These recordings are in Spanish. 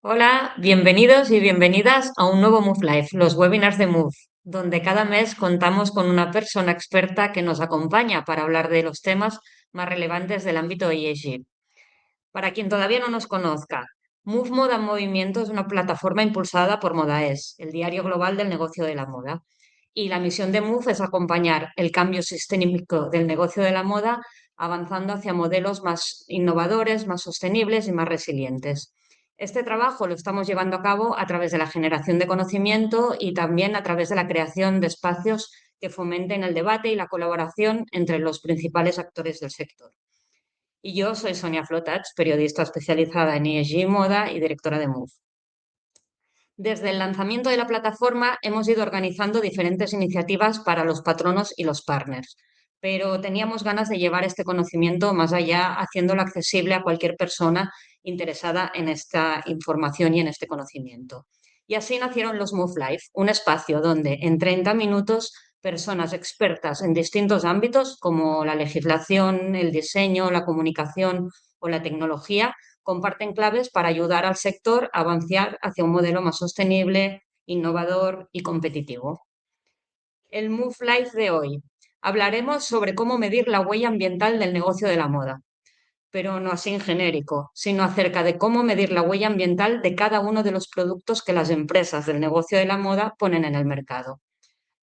Hola, bienvenidos y bienvenidas a un nuevo Move Live, los webinars de Move, donde cada mes contamos con una persona experta que nos acompaña para hablar de los temas más relevantes del ámbito ESG. Para quien todavía no nos conozca, Move Moda en Movimiento es una plataforma impulsada por Modaes, el diario global del negocio de la moda. Y la misión de Move es acompañar el cambio sistémico del negocio de la moda, avanzando hacia modelos más innovadores, más sostenibles y más resilientes. Este trabajo lo estamos llevando a cabo a través de la generación de conocimiento y también a través de la creación de espacios que fomenten el debate y la colaboración entre los principales actores del sector. Y yo soy Sonia Flotats, periodista especializada en ESG y moda y directora de Move. Desde el lanzamiento de la plataforma hemos ido organizando diferentes iniciativas para los patronos y los partners, pero teníamos ganas de llevar este conocimiento más allá, haciéndolo accesible a cualquier persona interesada en esta información y en este conocimiento. Y así nacieron los Move Live, un espacio donde en 30 minutos personas expertas en distintos ámbitos como la legislación, el diseño, la comunicación o la tecnología comparten claves para ayudar al sector a avanzar hacia un modelo más sostenible, innovador y competitivo. El Move Life de hoy. Hablaremos sobre cómo medir la huella ambiental del negocio de la moda, pero no así en genérico, sino acerca de cómo medir la huella ambiental de cada uno de los productos que las empresas del negocio de la moda ponen en el mercado.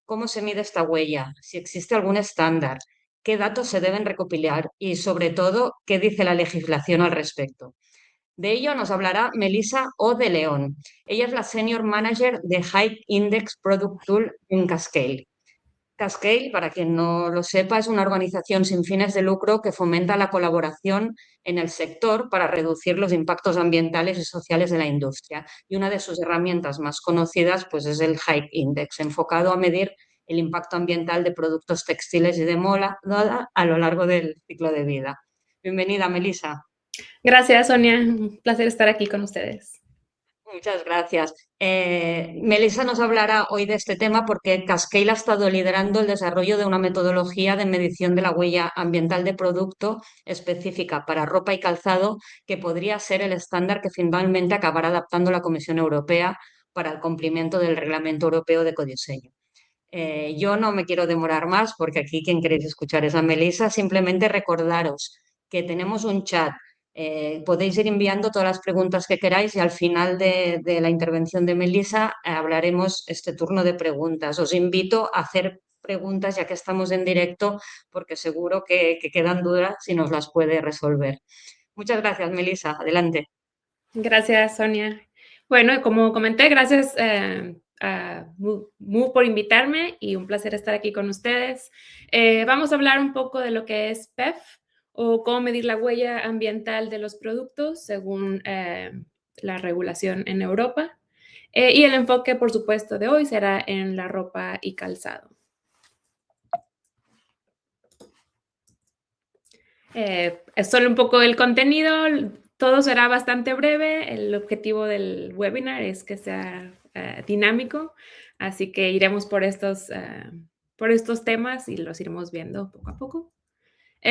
¿Cómo se mide esta huella? Si existe algún estándar, qué datos se deben recopilar y, sobre todo, qué dice la legislación al respecto. De ello nos hablará Melissa O. de León. Ella es la Senior Manager de High Index Product Tool en Cascale. Cascale, para quien no lo sepa, es una organización sin fines de lucro que fomenta la colaboración en el sector para reducir los impactos ambientales y sociales de la industria. Y una de sus herramientas más conocidas pues, es el High Index, enfocado a medir el impacto ambiental de productos textiles y de moda a lo largo del ciclo de vida. Bienvenida, Melissa. Gracias, Sonia. Un placer estar aquí con ustedes. Muchas gracias. Melissa nos hablará hoy de este tema porque Cascale ha estado liderando el desarrollo de una metodología de medición de la huella ambiental de producto específica para ropa y calzado que podría ser el estándar que finalmente acabará adaptando la Comisión Europea para el cumplimiento del Reglamento Europeo de Ecodiseño. Yo no me quiero demorar más porque aquí quien queréis escuchar es a Melissa. Simplemente recordaros que tenemos un chat. Podéis ir enviando todas las preguntas que queráis y al final de la intervención de Melissa hablaremos este turno de preguntas. Os invito a hacer preguntas ya que estamos en directo porque seguro que quedan dudas y nos las puede resolver. Muchas gracias, Melissa. Adelante. Gracias, Sonia. Bueno, como comenté, gracias a Mu por invitarme y un placer estar aquí con ustedes. Vamos a hablar un poco de lo que es PEF o cómo medir la huella ambiental de los productos según la regulación en Europa. Y el enfoque, por supuesto, de hoy será en la ropa y calzado. Es solo un poco el contenido, todo será bastante breve. El objetivo del webinar es que sea dinámico, así que iremos por estos temas y los iremos viendo poco a poco.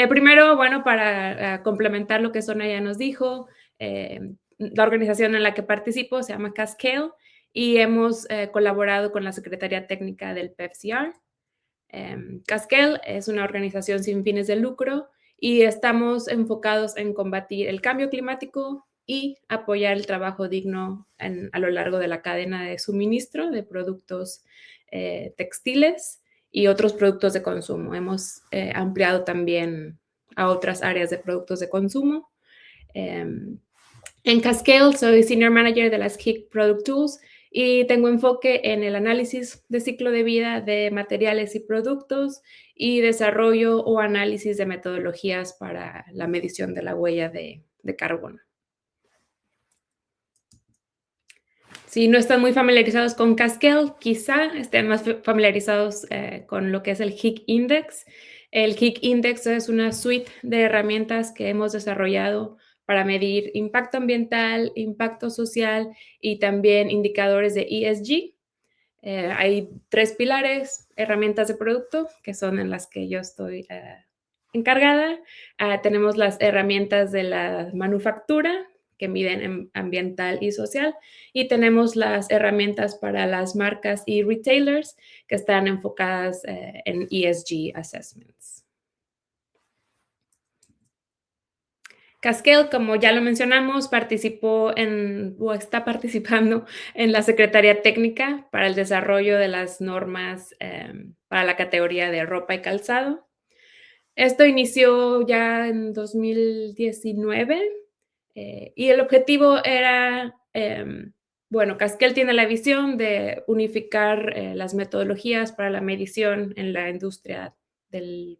Primero, bueno, para complementar lo que Sonia ya nos dijo, la organización en la que participo se llama Cascale y hemos colaborado con la Secretaría Técnica del PEFCR. Cascale es una organización sin fines de lucro y estamos enfocados en combatir el cambio climático y apoyar el trabajo digno a lo largo de la cadena de suministro de productos textiles y otros productos de consumo. Hemos ampliado también a otras áreas de productos de consumo. En Cascale soy Senior Manager de las KIC Product Tools y tengo enfoque en el análisis de ciclo de vida de materiales y productos y desarrollo o análisis de metodologías para la medición de la huella de carbono. Si no están muy familiarizados con Cascale, quizá estén más familiarizados con lo que es el HIC Index. El HIC Index es una suite de herramientas que hemos desarrollado para medir impacto ambiental, impacto social y también indicadores de ESG. Hay 3 pilares: herramientas de producto, que son en las que yo estoy encargada. Tenemos las herramientas de la manufactura, que miden ambiental y social. Y tenemos las herramientas para las marcas y retailers que están enfocadas en ESG assessments. Cascale, como ya lo mencionamos, participó o está participando en la Secretaría Técnica para el desarrollo de las normas para la categoría de ropa y calzado. Esto inició ya en 2019 y el objetivo era, Cascale tiene la visión de unificar las metodologías para la medición en la industria del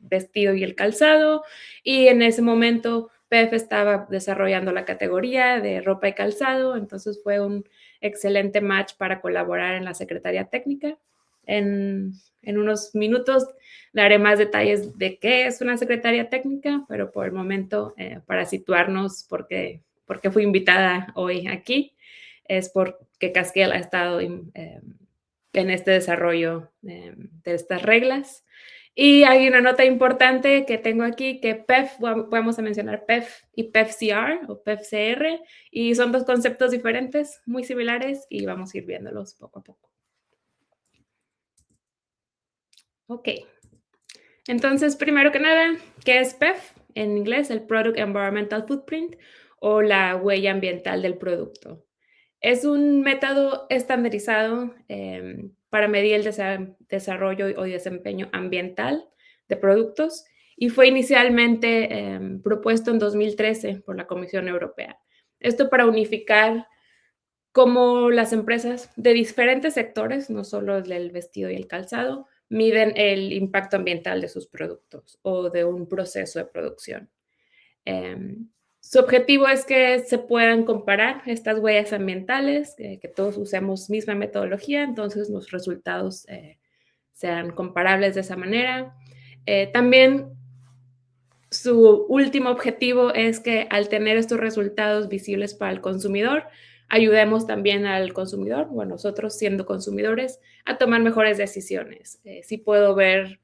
vestido y el calzado, y en ese momento PEF estaba desarrollando la categoría de ropa y calzado, entonces fue un excelente match para colaborar en la Secretaría Técnica. En unos minutos daré más detalles de qué es una secretaría técnica, pero por el momento, para situarnos, porque fui invitada hoy aquí, es porque Cascale ha estado en este desarrollo de estas reglas. Y hay una nota importante que tengo aquí, que PEF, vamos a mencionar PEF y PEF-CR o PEF-CR, y son dos conceptos diferentes, muy similares, y vamos a ir viéndolos poco a poco. Ok. Entonces, primero que nada, ¿qué es PEF? En inglés, el Product Environmental Footprint o la huella ambiental del producto. Es un método estandarizado para medir el desarrollo o desempeño ambiental de productos y fue inicialmente propuesto en 2013 por la Comisión Europea. Esto para unificar cómo las empresas de diferentes sectores, no solo el del vestido y el calzado, miden el impacto ambiental de sus productos o de un proceso de producción. Su objetivo es que se puedan comparar estas huellas ambientales, que todos usemos misma metodología, entonces los resultados sean comparables de esa manera. También su último objetivo es que al tener estos resultados visibles para el consumidor, ayudemos también al consumidor, o a nosotros siendo consumidores, a tomar mejores decisiones. Si puedo ver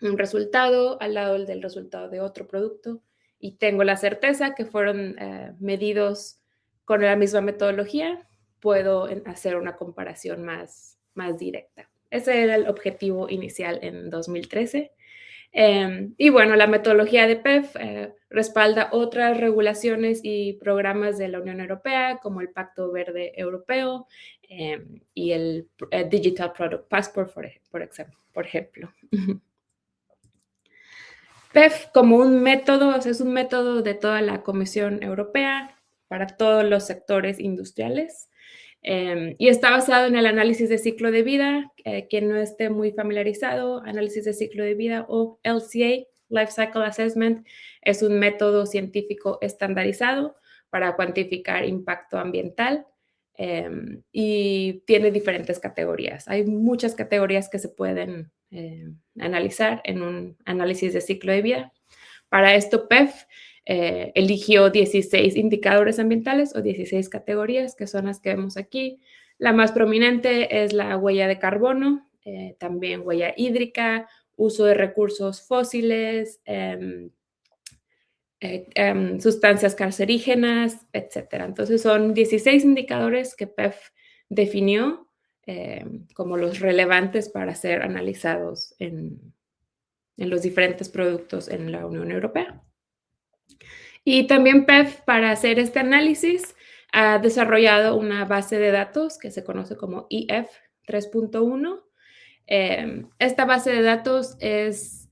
un resultado al lado del resultado de otro producto y tengo la certeza que fueron medidos con la misma metodología, puedo hacer una comparación más directa. Ese era el objetivo inicial en 2013. Y bueno, la metodología de PEF respalda otras regulaciones y programas de la Unión Europea, como el Pacto Verde Europeo y el Digital Product Passport, por ejemplo. PEF como un método, es un método de toda la Comisión Europea para todos los sectores industriales. Y está basado en el análisis de ciclo de vida. Quien no esté muy familiarizado, análisis de ciclo de vida o LCA, Life Cycle Assessment, es un método científico estandarizado para cuantificar impacto ambiental y tiene diferentes categorías. Hay muchas categorías que se pueden analizar en un análisis de ciclo de vida. Para esto, PEF eligió 16 indicadores ambientales o 16 categorías, que son las que vemos aquí. La más prominente es la huella de carbono, también huella hídrica, uso de recursos fósiles, sustancias cancerígenas, etc. Entonces son 16 indicadores que PEF definió como los relevantes para ser analizados en los diferentes productos en la Unión Europea. Y también PEF, para hacer este análisis, ha desarrollado una base de datos que se conoce como EF 3.1. Esta base de datos es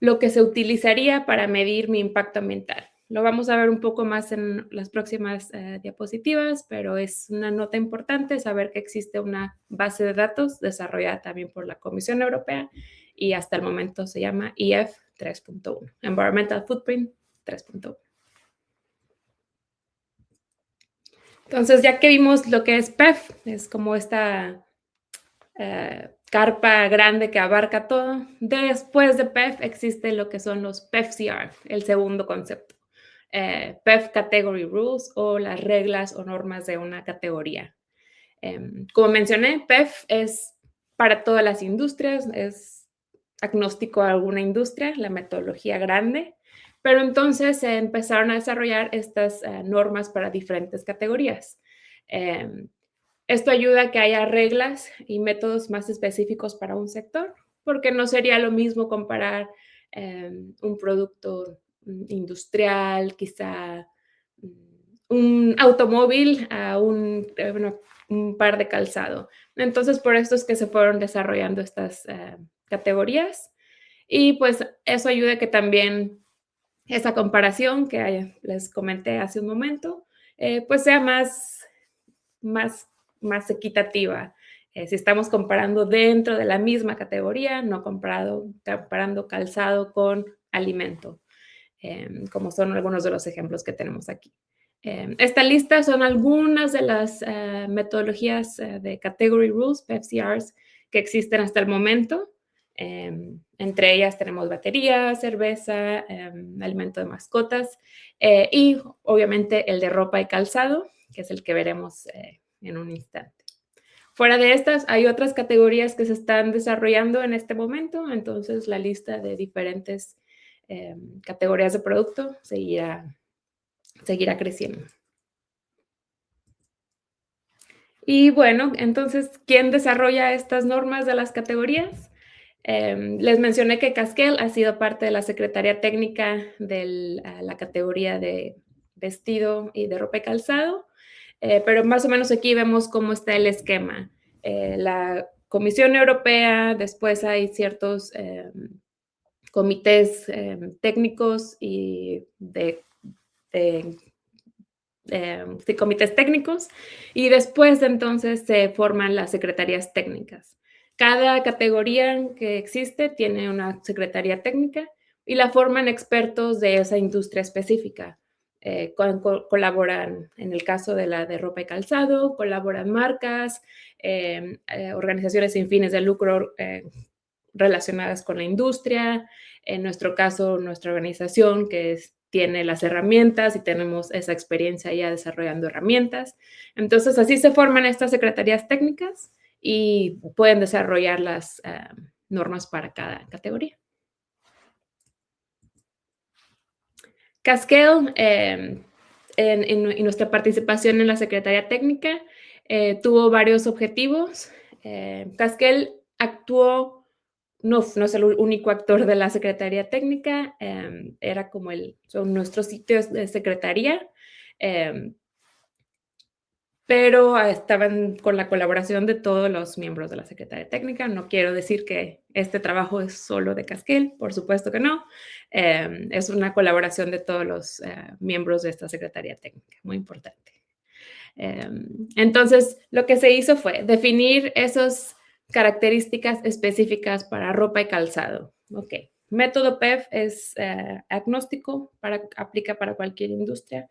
lo que se utilizaría para medir mi impacto ambiental. Lo vamos a ver un poco más en las próximas diapositivas, pero es una nota importante saber que existe una base de datos desarrollada también por la Comisión Europea y hasta el momento se llama EF 3.1, Environmental Footprint 3.1. Entonces, ya que vimos lo que es PEF, es como esta carpa grande que abarca todo. Después de PEF existe lo que son los PEF-CR, el segundo concepto. PEF Category Rules o las reglas o normas de una categoría. Como mencioné, PEF es para todas las industrias, es agnóstico a alguna industria, la metodología grande. Pero entonces se empezaron a desarrollar estas normas para diferentes categorías. Esto ayuda a que haya reglas y métodos más específicos para un sector, porque no sería lo mismo comparar un producto industrial, quizá un automóvil a un par de calzado. Entonces, por esto es que se fueron desarrollando estas categorías y pues eso ayuda a que también esa comparación que les comenté hace un momento, pues sea más equitativa. Si estamos comparando dentro de la misma categoría, no comparando calzado con alimento, como son algunos de los ejemplos que tenemos aquí. Esta lista son algunas de las metodologías de Category Rules, PFCRs, que existen hasta el momento. Entre ellas tenemos batería, cerveza, alimento de mascotas y obviamente el de ropa y calzado, que es el que veremos en un instante. Fuera de estas, hay otras categorías que se están desarrollando en este momento, entonces la lista de diferentes categorías de producto seguirá creciendo. Y bueno, entonces, ¿quién desarrolla estas normas de las categorías? Les mencioné que Cascale ha sido parte de la Secretaría Técnica de la categoría de vestido y de ropa y calzado, pero más o menos aquí vemos cómo está el esquema. La Comisión Europea, después hay ciertos comités técnicos y de comités técnicos y después de entonces se forman las secretarías técnicas. Cada categoría que existe tiene una secretaría técnica y la forman expertos de esa industria específica. Colaboran, en el caso de la de ropa y calzado, colaboran marcas, organizaciones sin fines de lucro relacionadas con la industria. En nuestro caso, nuestra organización, que tiene las herramientas y tenemos esa experiencia ya desarrollando herramientas. Entonces, así se forman estas secretarías técnicas y pueden desarrollar las normas para cada categoría. Cascale, en nuestra participación en la Secretaría Técnica, tuvo varios objetivos. Cascale actuó, no es el único actor de la Secretaría Técnica, era como son nuestros sitios de secretaría, pero estaban con la colaboración de todos los miembros de la Secretaría Técnica. No quiero decir que este trabajo es solo de Cascale, por supuesto que no. Es una colaboración de todos los miembros de esta Secretaría Técnica, muy importante. Entonces, lo que se hizo fue definir esas características específicas para ropa y calzado. Ok, método PEF es agnóstico, aplica para cualquier industria.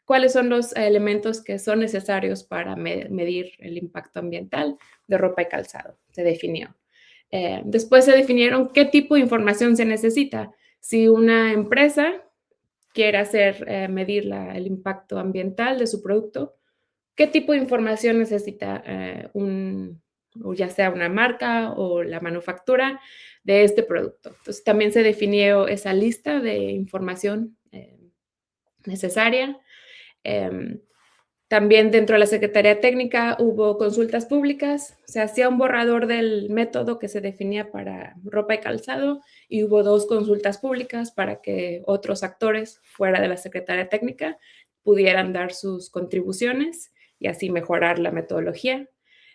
¿Cuáles son los elementos que son necesarios para medir el impacto ambiental de ropa y calzado? Se definió. Después se definieron qué tipo de información se necesita. Si una empresa quiere medir el impacto ambiental de su producto, ¿qué tipo de información necesita ya sea una marca o la manufactura de este producto? Entonces, también se definió esa lista de información necesaria. También dentro de la Secretaría Técnica hubo consultas públicas, se hacía un borrador del método que se definía para ropa y calzado y hubo 2 consultas públicas para que otros actores fuera de la Secretaría Técnica pudieran dar sus contribuciones y así mejorar la metodología.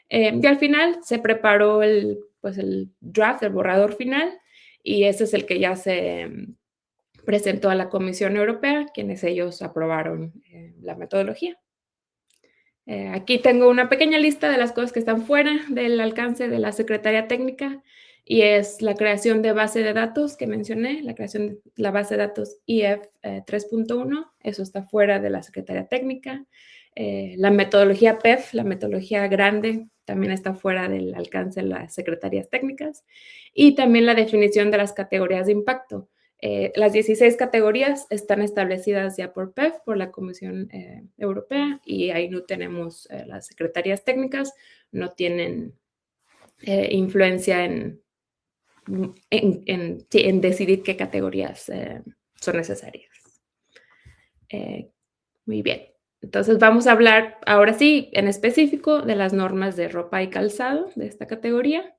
Y al final se preparó el draft, el borrador final, y ese es el que ya se presentó a la Comisión Europea, quienes ellos aprobaron la metodología. Aquí tengo una pequeña lista de las cosas que están fuera del alcance de la Secretaría Técnica y es la creación de base de datos que mencioné, la creación de la base de datos IF 3.1, eso está fuera de la Secretaría Técnica. La metodología PEF, la metodología grande, también está fuera del alcance de las secretarías técnicas. Y también la definición de las categorías de impacto. Las 16 categorías están establecidas ya por PEF, por la Comisión Europea, y ahí no tenemos las secretarías técnicas, no tienen influencia en decidir qué categorías son necesarias. Muy bien. Entonces vamos a hablar ahora sí en específico de las normas de ropa y calzado de esta categoría.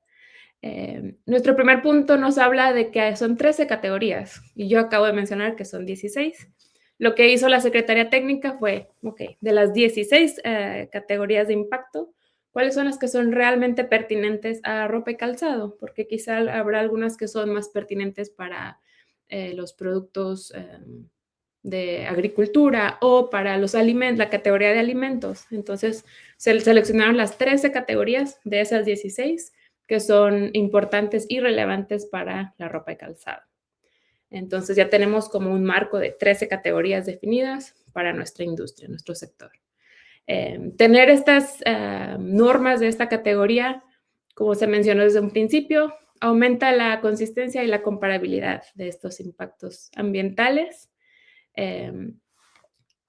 Nuestro primer punto nos habla de que son 13 categorías y yo acabo de mencionar que son 16. Lo que hizo la Secretaría Técnica fue, de las 16 categorías de impacto, ¿cuáles son las que son realmente pertinentes a ropa y calzado? Porque quizá habrá algunas que son más pertinentes para los productos de agricultura o para los alimentos, la categoría de alimentos. Entonces, se seleccionaron las 13 categorías de esas 16 que son importantes y relevantes para la ropa y calzado. Entonces, ya tenemos como un marco de 13 categorías definidas para nuestra industria, nuestro sector. Tener estas normas de esta categoría, como se mencionó desde un principio, aumenta la consistencia y la comparabilidad de estos impactos ambientales.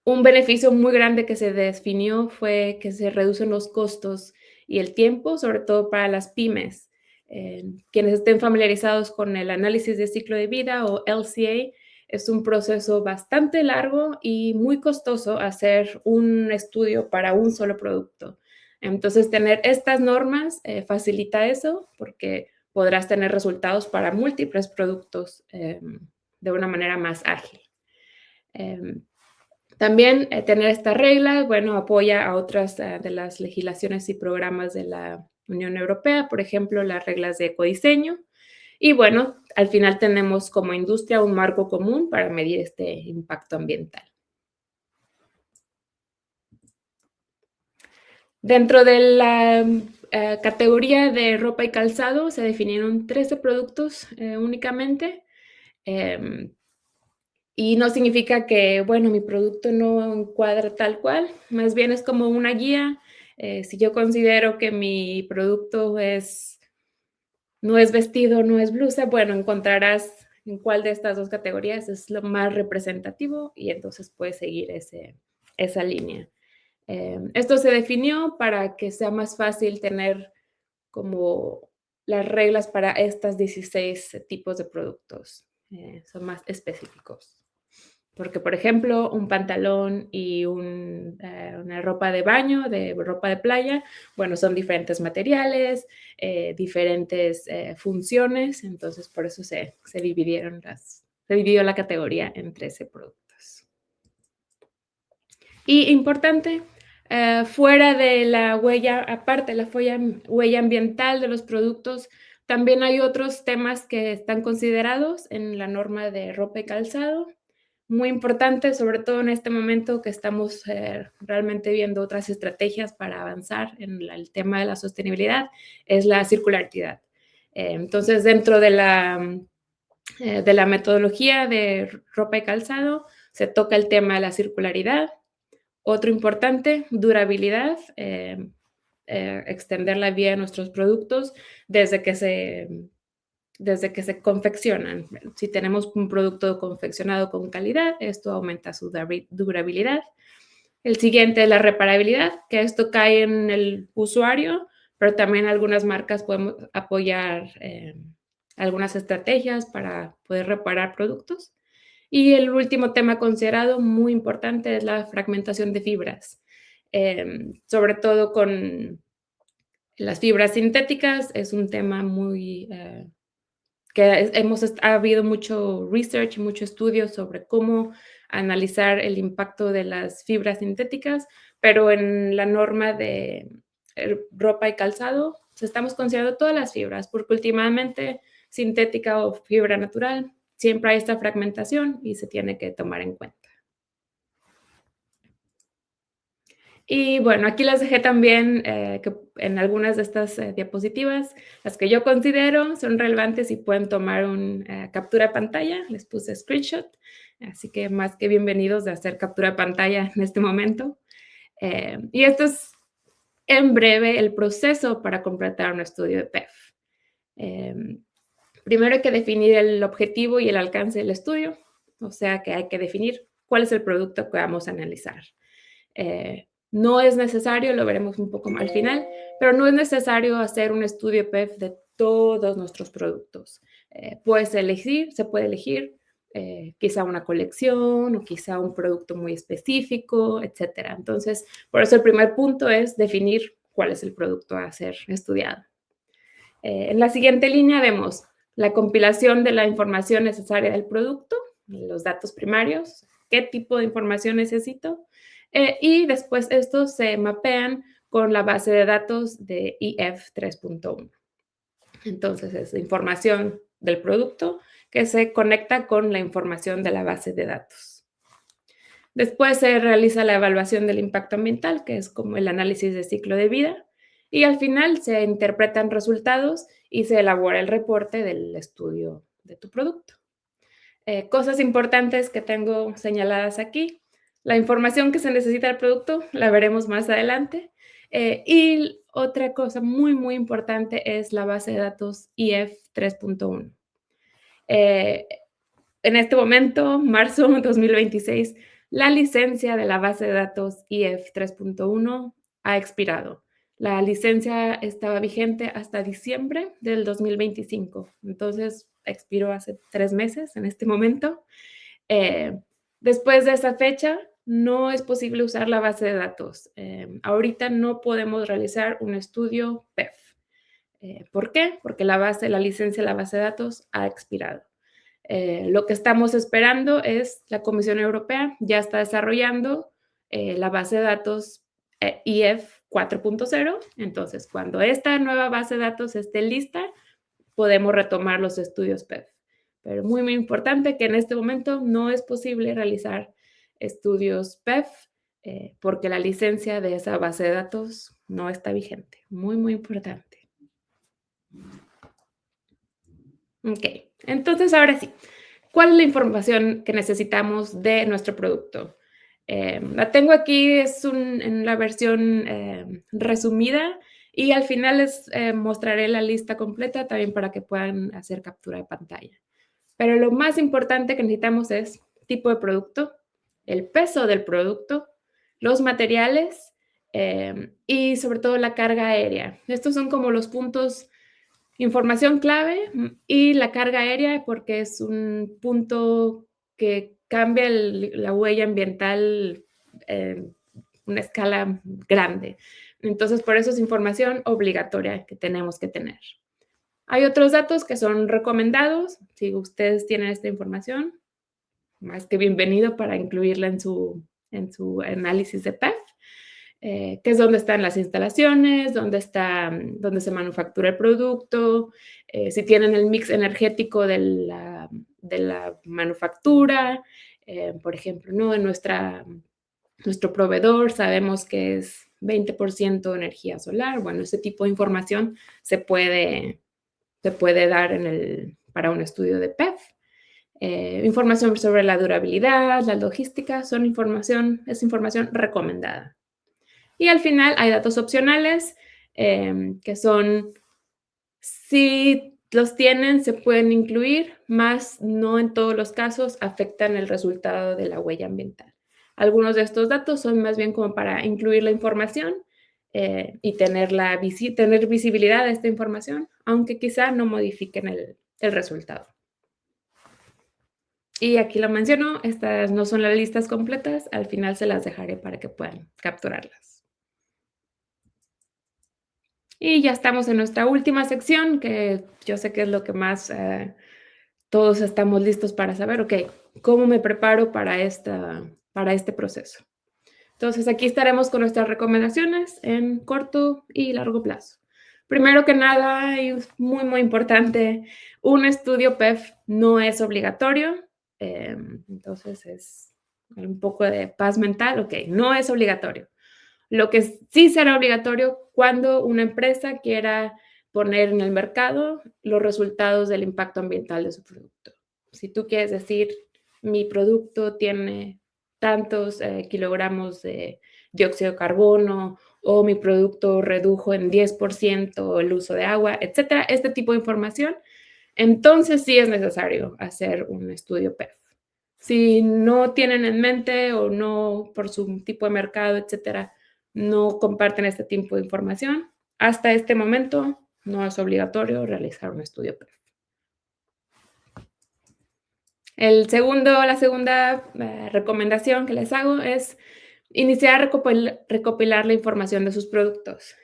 Un beneficio muy grande que se definió fue que se reducen los costos y el tiempo, sobre todo para las pymes. Quienes estén familiarizados con el análisis de ciclo de vida o LCA, es un proceso bastante largo y muy costoso hacer un estudio para un solo producto. Entonces, tener estas normas facilita eso porque podrás tener resultados para múltiples productos de una manera más ágil. También tener esta regla, bueno, apoya a otras de las legislaciones y programas de la Unión Europea, por ejemplo, las reglas de ecodiseño. Y bueno, al final tenemos como industria un marco común para medir este impacto ambiental. Dentro de la categoría de ropa y calzado se definieron 13 productos únicamente. Y no significa que, bueno, mi producto no encuadra tal cual, más bien es como una guía. Si yo considero que mi producto no es vestido, no es blusa, bueno, encontrarás en cuál de estas dos categorías es lo más representativo y entonces puedes seguir esa línea. Esto se definió para que sea más fácil tener como las reglas para estas 16 tipos de productos. Son más específicos. Porque, por ejemplo, un pantalón y una ropa de baño, de ropa de playa, bueno, son diferentes materiales, diferentes funciones, entonces por eso se dividió la categoría en 13 productos. Y importante, fuera de la huella, aparte de la huella ambiental de los productos, también hay otros temas que están considerados en la norma de ropa y calzado. Muy importante, sobre todo en este momento que estamos realmente viendo otras estrategias para avanzar en el tema de la sostenibilidad, es la circularidad. Entonces, dentro de la metodología de ropa y calzado, se toca el tema de la circularidad. Otro importante, durabilidad, extender la vida de nuestros productos desde que se confeccionan. Si tenemos un producto confeccionado con calidad, esto aumenta su durabilidad. El siguiente es la reparabilidad, que esto cae en el usuario, pero también algunas marcas podemos apoyar algunas estrategias para poder reparar productos. Y el último tema considerado muy importante es la fragmentación de fibras, sobre todo con las fibras sintéticas. Es un tema muy que ha habido mucho research, mucho estudio sobre cómo analizar el impacto de las fibras sintéticas, pero en la norma de ropa y calzado estamos considerando todas las fibras, porque últimamente sintética o fibra natural, siempre hay esta fragmentación y se tiene que tomar en cuenta. Y bueno, aquí las dejé también que en algunas de estas diapositivas, las que yo considero son relevantes y pueden tomar una captura de pantalla. Les puse screenshot, así que más que bienvenidos de hacer captura de pantalla en este momento. Y esto es en breve el proceso para completar un estudio de PEF. Primero hay que definir el objetivo y el alcance del estudio, o sea que hay que definir cuál es el producto que vamos a analizar. No es necesario, lo veremos un poco más al final, pero no es necesario hacer un estudio PEF de todos nuestros productos. Se puede elegir quizá una colección o quizá un producto muy específico, etcétera. Entonces, por eso el primer punto es definir cuál es el producto a ser estudiado. En la siguiente línea vemos la compilación de la información necesaria del producto, los datos primarios, qué tipo de información necesito, y después estos se mapean con la base de datos de IF 3.1. Entonces es información del producto que se conecta con la información de la base de datos. Después se realiza la evaluación del impacto ambiental, que es como el análisis de ciclo de vida, y al final se interpretan resultados y se elabora el reporte del estudio de tu producto. Cosas importantes que tengo señaladas aquí. La información que se necesita del producto la veremos más adelante. Y otra cosa muy, muy importante es la base de datos IF 3.1. En este momento, marzo 2026, la licencia de la base de datos IF 3.1 ha expirado. La licencia estaba vigente hasta diciembre del 2025, entonces expiró hace 3 meses en este momento. Después de esa fecha, no es posible usar la base de datos. Ahorita no podemos realizar un estudio PEF. ¿Por qué? Porque la licencia de la base de datos ha expirado. Lo que estamos esperando es la Comisión Europea ya está desarrollando la base de datos IF 4.0. Entonces, cuando esta nueva base de datos esté lista, podemos retomar los estudios PEF. Pero muy, muy importante que en este momento no es posible realizar estudios PEF porque la licencia de esa base de datos no está vigente. Muy, muy importante. Ok, entonces ahora sí, ¿cuál es la información que necesitamos de nuestro producto? La tengo aquí, es en la versión resumida y al final les mostraré la lista completa también para que puedan hacer captura de pantalla. Pero lo más importante que necesitamos es tipo de producto, el peso del producto, los materiales y sobre todo la carga aérea. Estos son como los puntos. Información clave y la carga aérea porque es un punto que cambia la huella ambiental en una escala grande. Entonces, por eso es información obligatoria que tenemos que tener. Hay otros datos que son recomendados. Si ustedes tienen esta información, más que bienvenido para incluirla en su análisis de PEF. Que es dónde están las instalaciones, dónde se manufactura el producto, si tienen el mix energético de la manufactura, por ejemplo, ¿no? Nuestro proveedor sabemos que es 20% energía solar. Bueno, ese tipo de información se puede dar para un estudio de PEF. Información sobre la durabilidad, la logística, es información recomendada. Y al final hay datos opcionales que son, si los tienen, se pueden incluir, más no en todos los casos afectan el resultado de la huella ambiental. Algunos de estos datos son más bien como para incluir la información y tener visibilidad de esta información, aunque quizá no modifiquen el resultado. Y aquí lo menciono, estas no son las listas completas, al final se las dejaré para que puedan capturarlas. Y ya estamos en nuestra última sección, que yo sé que es lo que más todos estamos listos para saber, ok, ¿cómo me preparo para este proceso? Entonces, aquí estaremos con nuestras recomendaciones en corto y largo plazo. Primero que nada, y muy, muy importante, un estudio PEF no es obligatorio. Entonces, es un poco de paz mental, ok, no es obligatorio. Lo que sí será obligatorio cuando una empresa quiera poner en el mercado los resultados del impacto ambiental de su producto. Si tú quieres decir, mi producto tiene tantos kilogramos de dióxido de carbono o mi producto redujo en 10% el uso de agua, etcétera, este tipo de información, entonces sí es necesario hacer un estudio PEF. Si no tienen en mente o no por su tipo de mercado, etcétera, no comparten este tipo de información, hasta este momento no es obligatorio realizar un estudio PEF. La segunda recomendación que les hago es iniciar a recopilar la información de sus productos.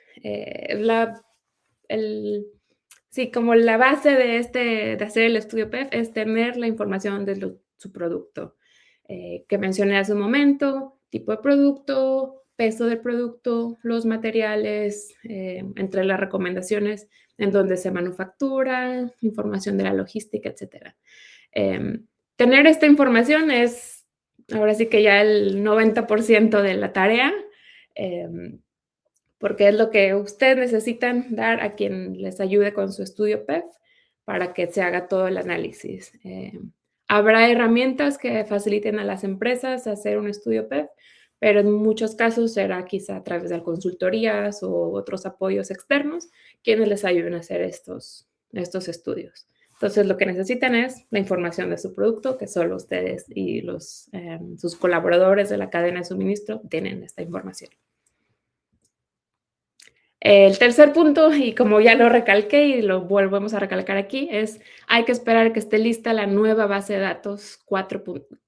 Sí, como la base de hacer el estudio PEF es tener la información de su producto, que mencioné hace un momento, tipo de producto, peso del producto, los materiales, entre las recomendaciones en donde se manufactura, información de la logística, etc. Tener esta información es ahora sí que ya el 90% de la tarea, porque es lo que ustedes necesitan dar a quien les ayude con su estudio PEF para que se haga todo el análisis. Habrá herramientas que faciliten a las empresas hacer un estudio PEF, pero en muchos casos será quizá a través de consultorías o otros apoyos externos quienes les ayuden a hacer estos estudios. Entonces, lo que necesitan es la información de su producto, que solo ustedes y sus colaboradores de la cadena de suministro tienen esta información. El tercer punto, y como ya lo recalqué y lo volvemos a recalcar aquí, es hay que esperar que esté lista la nueva base de datos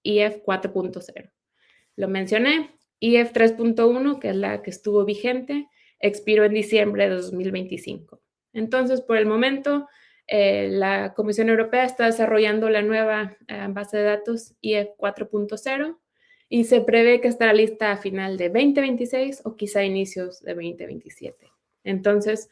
IF 4.0. Lo mencioné, IF 3.1, que es la que estuvo vigente, expiró en diciembre de 2025. Entonces, por el momento, la Comisión Europea está desarrollando la nueva base de datos IF 4.0 y se prevé que estará lista a final de 2026 o quizá inicios de 2027. Entonces,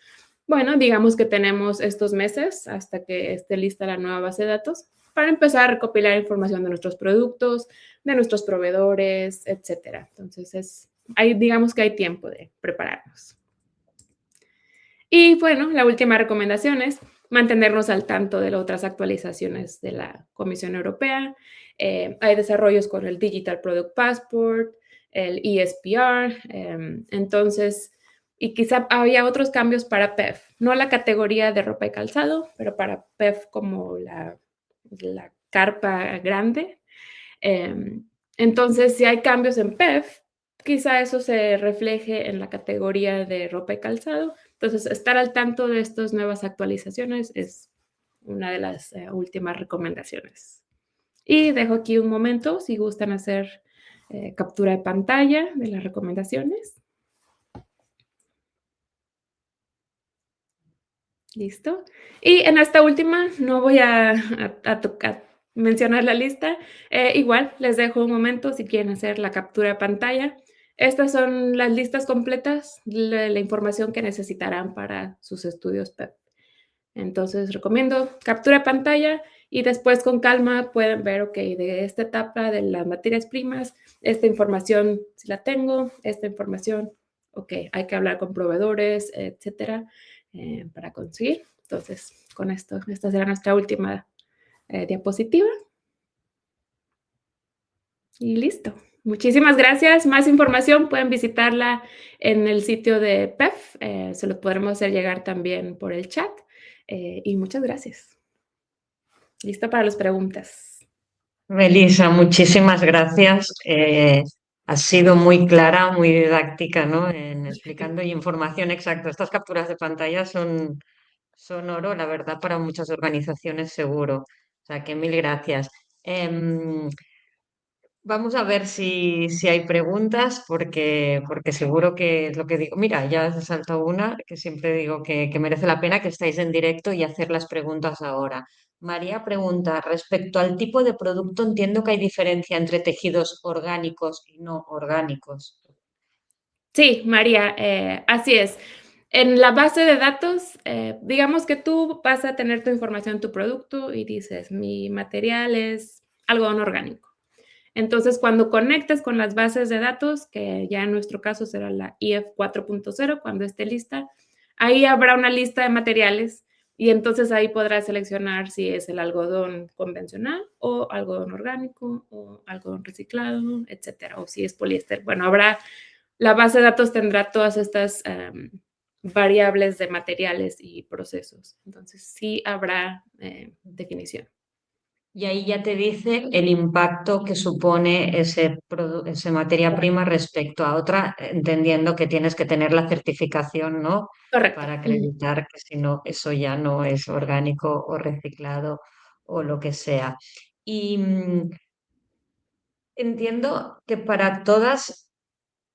bueno, digamos que tenemos estos meses hasta que esté lista la nueva base de datos para empezar a recopilar información de nuestros productos, de nuestros proveedores, etcétera. Entonces, digamos que hay tiempo de prepararnos. Y bueno, la última recomendación es mantenernos al tanto de las otras actualizaciones de la Comisión Europea. Hay desarrollos con el Digital Product Passport, el ESPR. Entonces, y quizá había otros cambios para PEF, no la categoría de ropa y calzado, pero para PEF como la carpa grande. Entonces, si hay cambios en PEF, quizá eso se refleje en la categoría de ropa y calzado. Entonces, estar al tanto de estas nuevas actualizaciones es una de las últimas recomendaciones. Y dejo aquí un momento si gustan hacer captura de pantalla de las recomendaciones. Listo. Y en esta última no voy a mencionar la lista. Igual les dejo un momento si quieren hacer la captura de pantalla. Estas son las listas completas de la información que necesitarán para sus estudios PEP. Entonces recomiendo captura de pantalla y después con calma pueden ver, ok, de esta etapa de las materias primas, esta información si la tengo, esta información, ok, hay que hablar con proveedores, etcétera, para conseguir. Entonces, con esto, esta será nuestra última diapositiva. Y listo. Muchísimas gracias. Más información pueden visitarla en el sitio de PEF. Se lo podremos hacer llegar también por el chat. Y muchas gracias. Lista para las preguntas. Melissa, muchísimas gracias. Has sido muy clara, muy didáctica, ¿no? En explicando y información exacta. Estas capturas de pantalla son oro, la verdad, para muchas organizaciones seguro. O sea que mil gracias. Vamos a ver si hay preguntas, porque seguro que es lo que digo. Mira, ya se saltado una que siempre digo que merece la pena que estáis en directo y hacer las preguntas ahora. María pregunta, respecto al tipo de producto, entiendo que hay diferencia entre tejidos orgánicos y no orgánicos. Sí, María, así es. En la base de datos, digamos que tú vas a tener tu información en tu producto y dices, mi material es algodón orgánico. Entonces, cuando conectes con las bases de datos, que ya en nuestro caso será la IF 4.0, cuando esté lista, ahí habrá una lista de materiales y entonces ahí podrás seleccionar si es el algodón convencional o algodón orgánico o algodón reciclado, etcétera, o si es poliéster. Bueno, la base de datos tendrá todas estas variables de materiales y procesos. Entonces, sí habrá definición. Y ahí ya te dice el impacto que supone esa materia prima respecto a otra, entendiendo que tienes que tener la certificación, ¿no? Correcto. Para acreditar que si no, eso ya no es orgánico o reciclado o lo que sea. Y entiendo que para todas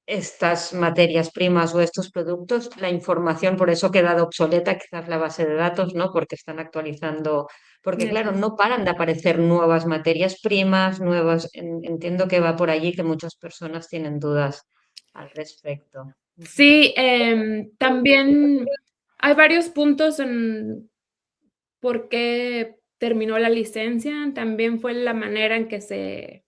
estas materias primas o estos productos, la información por eso ha quedado obsoleta, quizás la base de datos, ¿no? Porque están actualizando, porque claro, Así es. no paran de aparecer nuevas materias primas, nuevas. Entiendo que va por allí, que muchas personas tienen dudas al respecto. Ujú. Sí, también hay varios puntos en por qué terminó la licencia. También fue la manera en que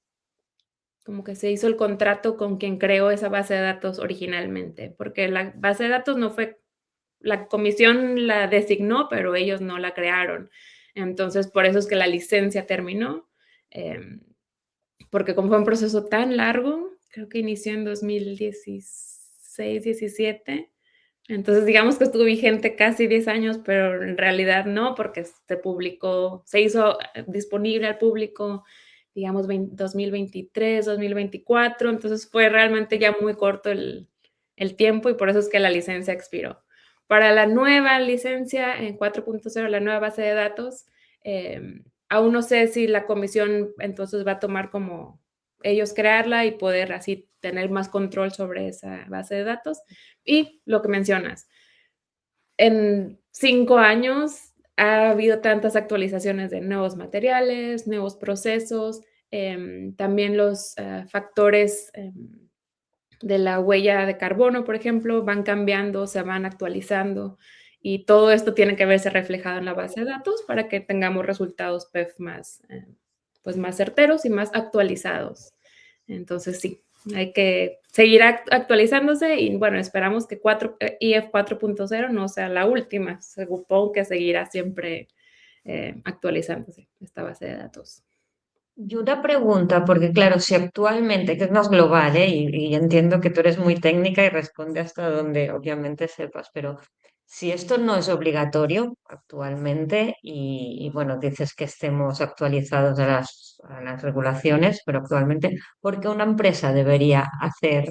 como que se hizo el contrato con quien creó esa base de datos originalmente, porque la base de datos no fue, la comisión la designó, pero ellos no la crearon. Entonces, por eso es que la licencia terminó, em, porque como fue un proceso tan largo, creo que inició en 2016, 17. Entonces, digamos que estuvo vigente casi 10 años, pero en realidad no, porque se publicó, se hizo disponible al público, digamos, 2023, 2024. Entonces fue realmente ya muy corto el tiempo y por eso es que la licencia expiró. Para la nueva licencia en 4.0, la nueva base de datos, aún no sé si la comisión entonces va a tomar como ellos crearla y poder así tener más control sobre esa base de datos. Y lo que mencionas, en 5 años ha habido tantas actualizaciones de nuevos materiales, nuevos procesos, también los factores de la huella de carbono, por ejemplo, van cambiando, se van actualizando y todo esto tiene que verse reflejado en la base de datos para que tengamos resultados PEF más, pues más certeros y más actualizados. Entonces, sí, hay que seguir actualizándose y bueno, esperamos que IF 4.0 no sea la última. Supongo que seguirá siempre actualizándose esta base de datos. Y una pregunta, porque claro, si actualmente, que es más global, ¿eh? Y entiendo que tú eres muy técnica y responde hasta donde obviamente sepas, pero si esto no es obligatorio actualmente y, bueno, dices que estemos actualizados a las regulaciones, pero actualmente, ¿por qué una empresa debería hacer,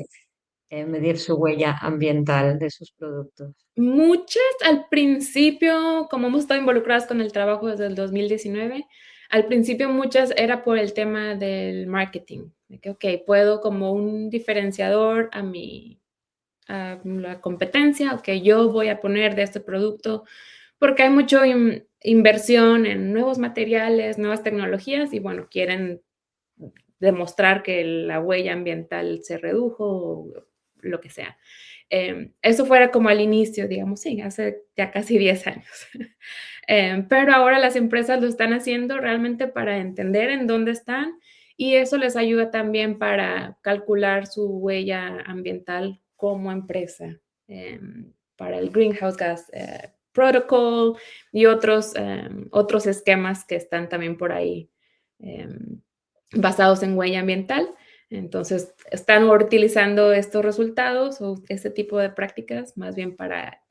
medir su huella ambiental de sus productos? Muchas al principio, como hemos estado involucradas con el trabajo desde el 2019, al principio muchas era por el tema del marketing, de que, okey, puedo como un diferenciador a la competencia, okey, yo voy a poner de este producto, porque hay mucho inversión en nuevos materiales, nuevas tecnologías y, bueno, quieren demostrar que la huella ambiental se redujo o lo que sea. Eso fuera como al inicio, digamos, sí, hace ya casi 10 años. Pero ahora las empresas lo están haciendo realmente para entender en dónde están y eso les ayuda también para calcular su huella ambiental como empresa, para el Greenhouse Gas Protocol y otros esquemas que están también por ahí basados en huella ambiental. Entonces, están utilizando estos resultados o este tipo de prácticas más bien para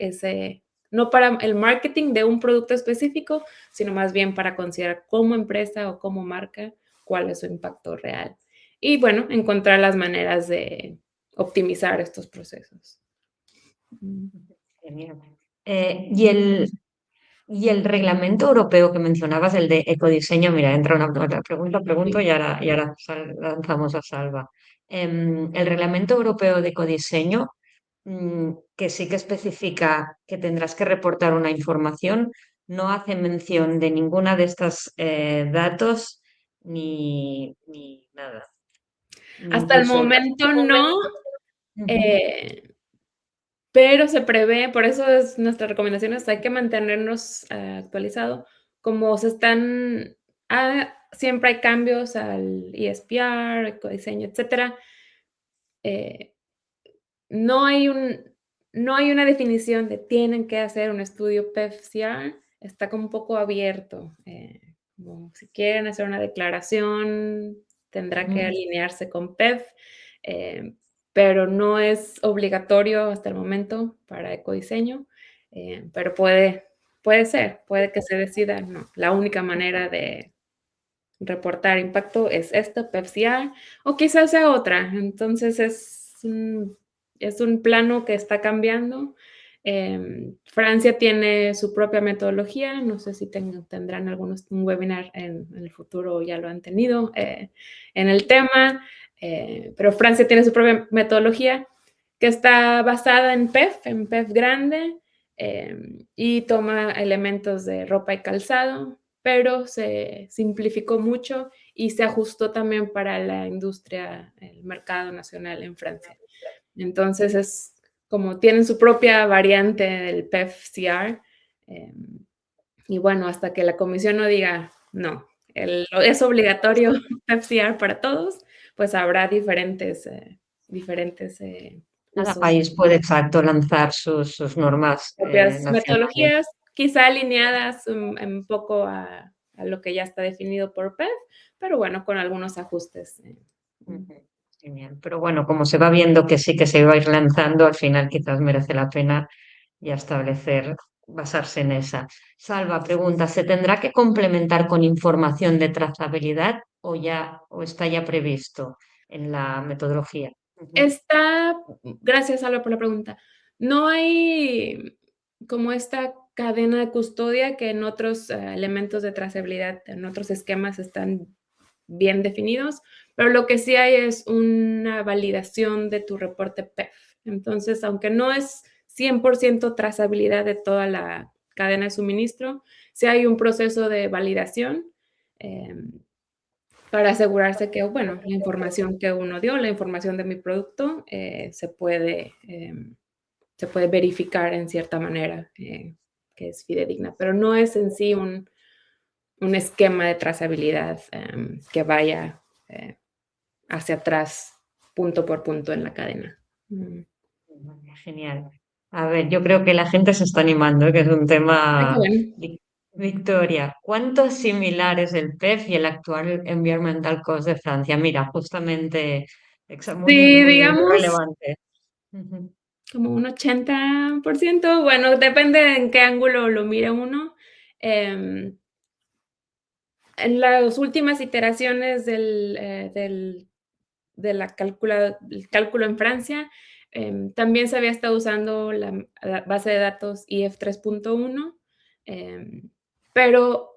no para el marketing de un producto específico, sino más bien para considerar como empresa o como marca cuál es su impacto real. Y bueno, encontrar las maneras de optimizar estos procesos. Mm. Genial. Y el reglamento europeo que mencionabas, el de ecodiseño, mira, entra una otra pregunta, pregunto Sí. y ahora lanzamos a Salva. El reglamento europeo de ecodiseño, que sí que especifica que tendrás que reportar una información, no hace mención de ninguna de estos datos ni nada. Hasta el Incluso. momento no, Ujú. eh, pero se prevé, por eso es nuestra recomendación es hay que mantenernos actualizado. Como se están, siempre hay cambios al ESPR, ecodiseño, etcétera. eh, no hay no hay una definición de tienen que hacer un estudio PEF-CR, está como un poco abierto. Como si quieren hacer una declaración, tendrá que Ujú. alinearse con PEF, eh, pero no es obligatorio hasta el momento para ecodiseño, pero puede ser, puede que se decida, no, la única manera de reportar impacto es esta, PEF-CR, o quizás sea otra. Entonces es un plano que está cambiando. Francia tiene su propia metodología, no sé si tendrán un webinar en el futuro, o ya lo han tenido en el tema, pero Francia tiene su propia metodología que está basada en PEF grande, y toma elementos de ropa y calzado, pero se simplificó mucho y se ajustó también para la industria, el mercado nacional en Francia. Entonces es como tienen su propia variante del PEF-CR, y bueno, hasta que la comisión no diga, no, es obligatorio PEF-CR para todos, pues habrá diferentes Cada usos. país puede, exacto, lanzar sus normas Propias nacionales. metodologías, quizá alineadas un poco a lo que ya está definido por PEF, pero bueno, con algunos ajustes. Ujú, genial. Pero bueno, como se va viendo que sí que se va a ir lanzando, al final quizás merece la pena ya establecer, basarse en esa. Salva, pregunta, ¿se tendrá que complementar con información de trazabilidad o está ya previsto en la metodología? Ujú. Gracias, Alba, por la pregunta. No hay como esta cadena de custodia que en otros elementos de trazabilidad, en otros esquemas están bien definidos, pero lo que sí hay es una validación de tu reporte PEF. Entonces, aunque no es 100% trazabilidad de toda la cadena de suministro, sí hay un proceso de validación. eh, para asegurarse que, bueno, la información que uno dio, la información de mi producto, se puede verificar en cierta manera, que es fidedigna, pero no es en sí un esquema de trazabilidad que vaya hacia atrás punto por punto en la cadena. Vale, genial. A ver, yo creo que la gente se está animando, que es un Ay, qué tema. bueno. Victoria, ¿cuánto es similar es el PEF y el actual Environmental Cost de Francia? Mira, justamente, muy, Sí, muy, muy digamos relevante. Ujú. como un 80%, bueno, depende en qué ángulo lo mire uno. Eh, En las últimas iteraciones de el cálculo en Francia, también se había estado usando la base de datos IF 3.1, pero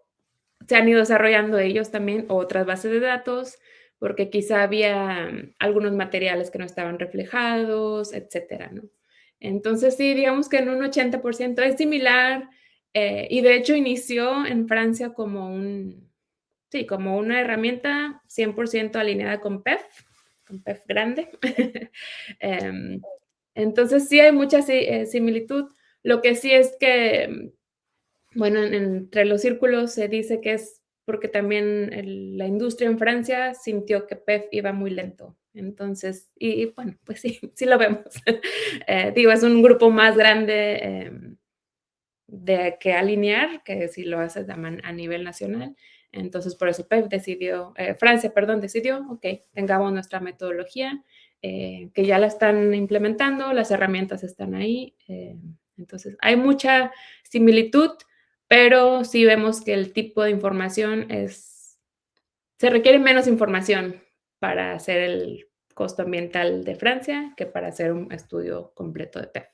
se han ido desarrollando ellos también otras bases de datos, porque quizá había algunos materiales que no estaban reflejados, etcétera, ¿no? Entonces, sí, digamos que en un 80% es similar, y de hecho inició en Francia sí, como una herramienta 100% alineada con PEF grande. Em, entonces, sí hay mucha similitud. Lo que sí es que, bueno, entre los círculos se dice que es porque también la industria en Francia sintió que PEF iba muy lento. Entonces, y bueno, pues sí, sí lo vemos. Digo, es un grupo más grande de que alinear, que si lo haces a nivel nacional. Entonces, por eso Francia, perdón, decidió, ok, tengamos nuestra metodología, que ya la están implementando, las herramientas están ahí. Entonces, hay mucha similitud, pero sí vemos que el tipo de información se requiere menos información para hacer el costo ambiental de Francia que para hacer un estudio completo de PEF.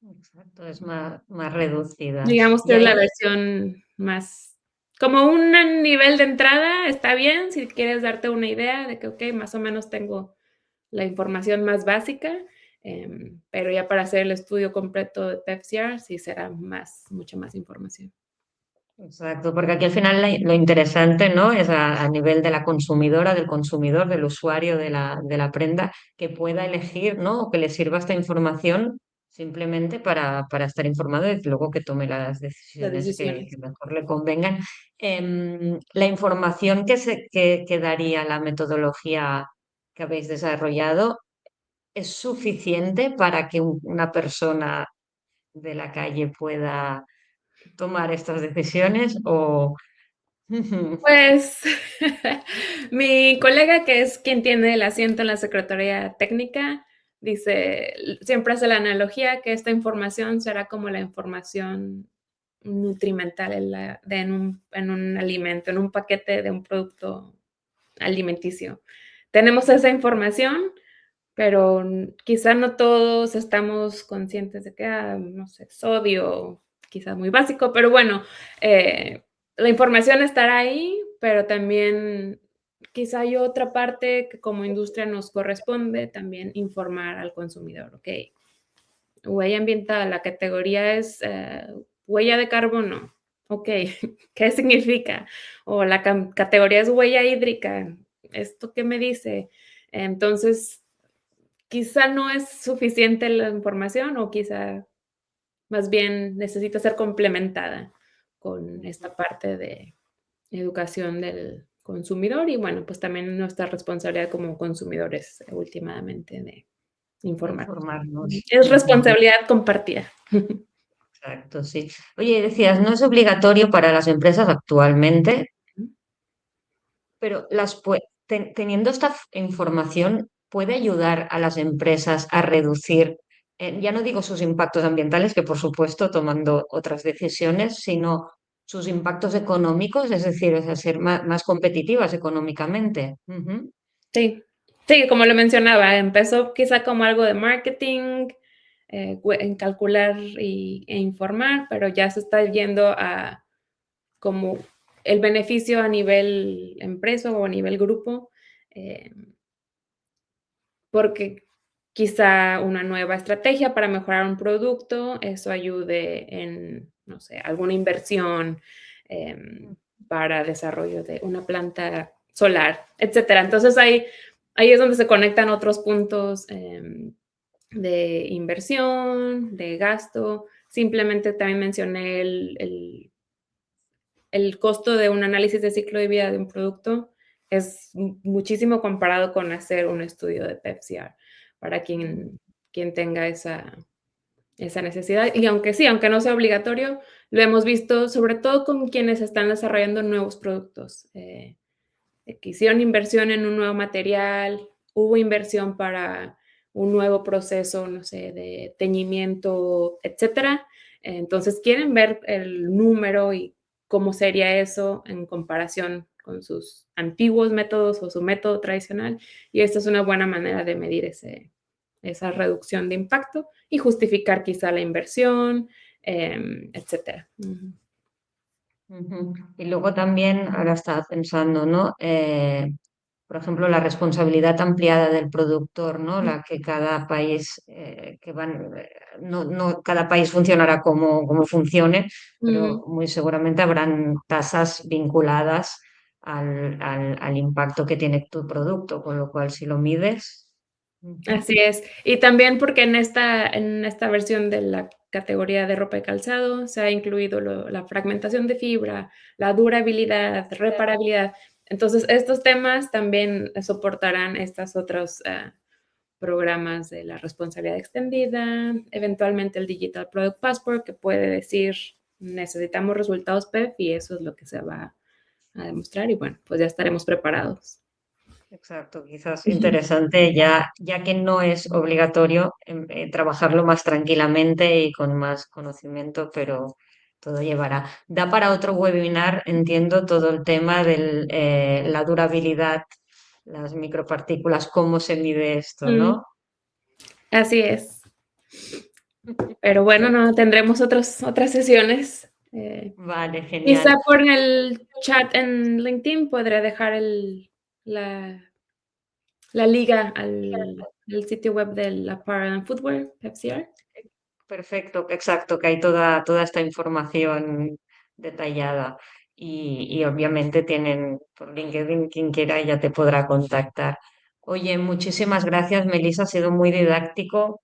Exacto, es más reducida. Digamos Y que es la ahí, versión más, como un nivel de entrada, está bien si quieres darte una idea de que, ok, más o menos tengo la información más básica, pero ya para hacer el estudio completo de PEPCR sí será mucha más información. exacto, porque aquí al final lo interesante, ¿no? Es a nivel de la consumidora, del consumidor, del usuario de la prenda, que pueda elegir, ¿no? O que le sirva esta información simplemente para estar informado y luego que tome las Las decisiones que decisiones. mejor le convengan. La información que daría la metodología que habéis desarrollado es suficiente para que una persona de la calle pueda tomar estas decisiones o... Pues mi colega, que es quien tiene el asiento en la Secretaría Técnica, dice, siempre hace la analogía que esta información será como la información nutrimental en un alimento, en un paquete de un producto alimenticio. Tenemos esa información, pero quizá no todos estamos conscientes de que, no sé, sodio, quizá muy básico, pero bueno, la información estará ahí, pero también quizá hay otra parte que como industria nos corresponde también informar al consumidor, ¿ok? Huella ambiental, la categoría es huella de carbono. Ok, ¿qué significa? O la categoría es huella hídrica. ¿Esto qué me dice? Entonces, quizá no es suficiente la información o quizá más bien necesita ser complementada con esta parte de educación del consumidor y bueno, pues también nuestra responsabilidad como consumidores últimamente de De informar. informarnos. Es Ujú. responsabilidad compartida. Exacto, sí. Oye, decías, no es obligatorio para las empresas actualmente, pero teniendo esta información, ¿puede ayudar a las empresas a reducir, ya no digo sus impactos ambientales, que por supuesto tomando otras decisiones, sino sus impactos económicos, es decir, es a ser más competitivas económicamente? Ujú. Sí, sí, como lo mencionaba, empezó quizá como algo de marketing, en calcular e informar, pero ya se está yendo a como el beneficio a nivel empresa o a nivel grupo, eh, porque quizá una nueva estrategia para mejorar un producto, eso ayude en, no sé, alguna inversión para desarrollo de una planta solar, etcétera. Entonces ahí es donde se conectan otros puntos de inversión, de gasto. Simplemente también mencioné el costo de un análisis de ciclo de vida de un producto es muchísimo comparado con hacer un estudio de PEPCR para quien tenga esa necesidad. Y aunque sí, aunque no sea obligatorio, lo hemos visto sobre todo con quienes están desarrollando nuevos productos. Que hicieron inversión en un nuevo material, hubo inversión para un nuevo proceso, no sé, de teñimiento, etcétera. Entonces quieren ver el número y cómo sería eso en comparación con sus antiguos métodos o su método tradicional. Y esta es una buena manera de medir esa reducción de impacto y justificar quizá la inversión, etcétera. Ujú. Y luego también, ahora estaba pensando, ¿no? Por ejemplo, la responsabilidad ampliada del productor, ¿no? La que cada país, no cada país funcionará como funcione, pero Mm. muy seguramente habrán tasas vinculadas al impacto que tiene tu producto, con lo cual si lo mides. Ujú. Así es. Y también porque en esta versión de la categoría de ropa y calzado se ha incluido la fragmentación de fibra, la durabilidad, reparabilidad. Entonces, estos temas también soportarán estos otros programas de la responsabilidad extendida, eventualmente el Digital Product Passport, que puede decir necesitamos resultados PEF y eso es lo que se va a demostrar y bueno, pues ya estaremos preparados. Exacto, quizás interesante ya que no es obligatorio trabajarlo más tranquilamente y con más conocimiento, pero todo llevará. Da para otro webinar, entiendo, todo el tema de la durabilidad, las micropartículas, cómo se mide esto, Mm, ¿no? así es. Pero bueno, Perfecto. no, tendremos otras sesiones. Vale, genial. Quizá por el chat en LinkedIn podré dejar la, la liga al sitio web del Apparel and Footwear, PepsiR. Perfecto, exacto, que hay toda esta información detallada y obviamente tienen por LinkedIn quien quiera ya te podrá contactar. Oye, muchísimas gracias, Melissa, ha sido muy didáctico,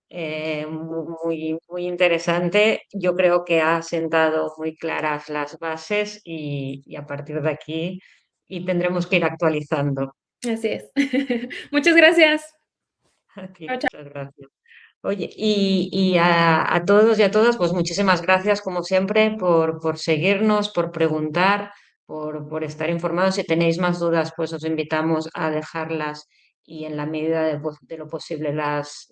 muy interesante. Yo creo que ha sentado muy claras las bases y a partir de aquí y tendremos que ir actualizando. Así es. Muchas gracias. Aquí, Chao, chao. muchas gracias. Oye, y a todos y a todas, pues muchísimas gracias, como siempre, por seguirnos, por preguntar, por estar informados. Si tenéis más dudas, pues os invitamos a dejarlas y en la medida de lo posible las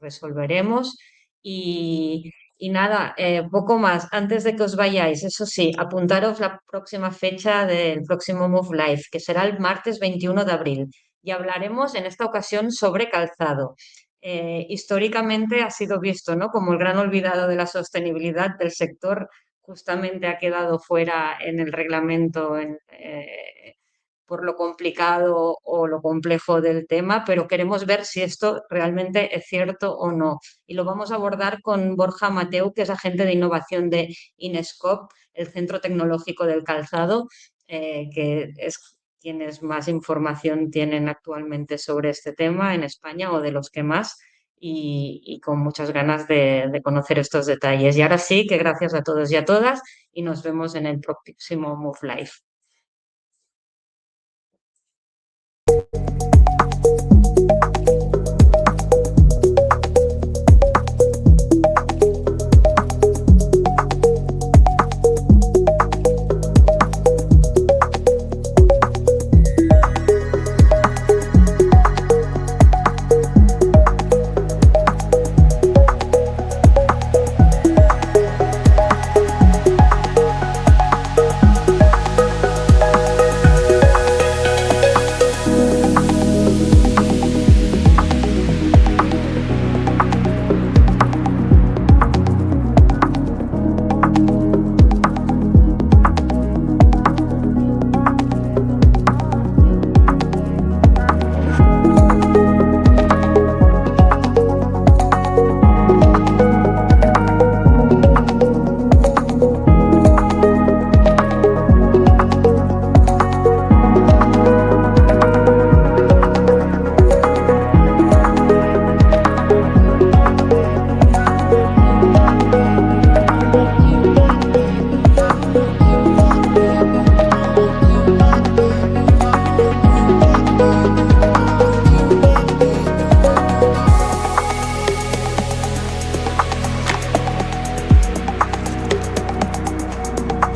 resolveremos. Y nada, poco más. Antes de que os vayáis, eso sí, apuntaros la próxima fecha del próximo Move Live, que será el martes 21 de abril. y hablaremos en esta ocasión sobre calzado. Históricamente ha sido visto, ¿no?, como el gran olvidado de la sostenibilidad del sector, justamente ha quedado fuera en el reglamento por lo complicado o lo complejo del tema, pero queremos ver si esto realmente es cierto o no. Y lo vamos a abordar con Borja Mateu, que es agente de innovación de Inescop, el Centro Tecnológico del Calzado, que es quienes más información tienen actualmente sobre este tema en España o de los que más. Y con muchas ganas de conocer estos detalles. Y ahora sí, que gracias a todos y a todas y nos vemos en el próximo Move Life.